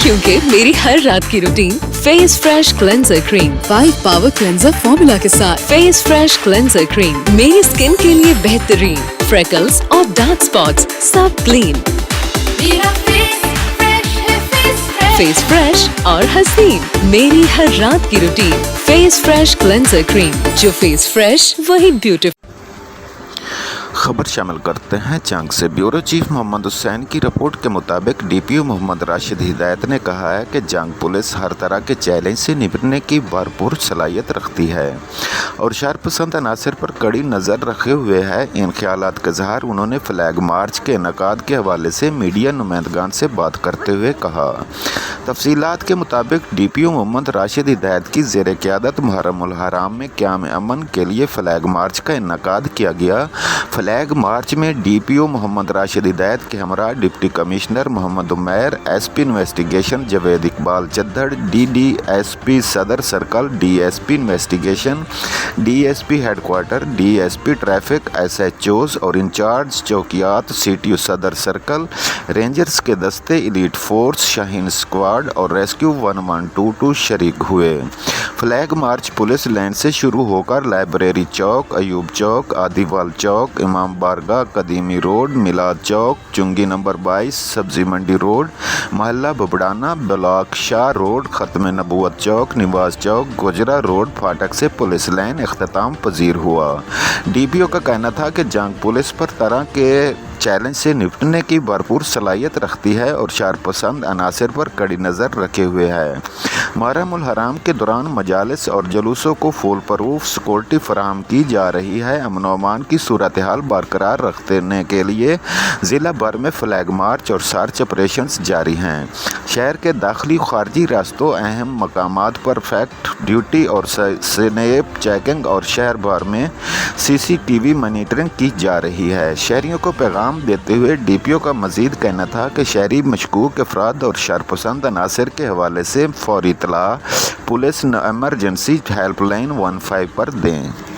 क्योंकि मेरी हर रात की routine face fresh cleanser cream 5 power cleanser formula के साथ। फेस फ्रेश क्लेंजर क्रीम मेरी स्किन के लिए बेहतरीन। फ्रेकल्स और डार्क स्पॉट्स सब क्लीन। मेरा फेस फ्रेश और हसीन। मेरी हर रात की routine face fresh cleanser cream, जो फेस फ्रेश वही ब्यूटीफुल। खबर शामिल करते हैं जंग से। ब्यूरो चीफ मोहम्मद हुसैन की रिपोर्ट के मुताबिक डीपीओ मोहम्मद राशिद हिदायत ने कहा है कि जंग पुलिस हर तरह के चैलेंज से निपटने की भरपूर सलाहियत रखती है और शरपसंद अनासर पर कड़ी नज़र रखे हुए है। इन ख्यालात का इज़हार उन्होंने फ्लैग मार्च के इनेकाद के हवाले से मीडिया नुमाइंदगान से बात करते हुए कहा। तफसीलात के मुताबिक डीपीओ मोहम्मद राशिद हिदायत की ज़ेर क़यादत मुहर्रमुल हराम में क़याम अमन के लिए फ्लैग मार्च का इनेकाद किया गया। फ्लैग मार्च में डीपीओ मोहम्मद राशिद हिदायत के हमरा deputy commissioner Mohammad Umair, SP investigation Javed Iqbal Chaddar, DDSP Sadar circle, DSP investigation, DSP headquarter, DSP traffic, SHOs और इंचार्ज चौकियात, सीटीयू सदर सर्कल, रेंजर्स के दस्ते, एलीट फोर्स, शाहीन स्क्वाड और रेस्क्यू 1122 शरीक हुए। फ्लैग मार्च पुलिस लैंड से शुरू होकर लाइब्रेरी चौक, अयूब चौक, आदिवाल चौक, इमाम बारगाह, कदीमी रोड, मिलाद चौक, चुंगी नंबर 22, सब्जी मंडी रोड, महल्ला बबड़ाना, ब्लॉक शाह रोड, ख़त्म नबूवत चौक, निवाज चौक, गुजरा रोड फाटक से पुलिस लाइन इख्तिताम पजीर हुआ। डीपीओ का कहना था कि जंग पुलिस पर तरह के चैलेंज से निपटने की भरपूर सलाहियत रखती है और शरपसंद अनासर पर कड़ी नज़र रखे हुए है। मुहर्रमुल हराम के दौरान मजालिस और जुलूसों को फुल प्रूफ सिक्योरिटी फराहम की जा रही है। अमन व अमान की सूरत हाल बरकरार रखने के लिए ज़िला भर में फ्लैग मार्च और सर्च ऑपरेशंस जारी हैं। शहर के दाखिली खारजी रास्तों, अहम मकामात पर फैक्ट ड्यूटी और स्नैप चेकिंग और शहर भर में CCTV मॉनिटरिंग की जा रही है। शहरियों को पैगाम देते हुए डीपीओ का मज़ीद कहना था कि शहरी मशकूक अफराद और शरपसंद अनासर के हवाले से फौरी इत्तला पुलिस एमरजेंसी हेल्पलाइन 15 पर दें।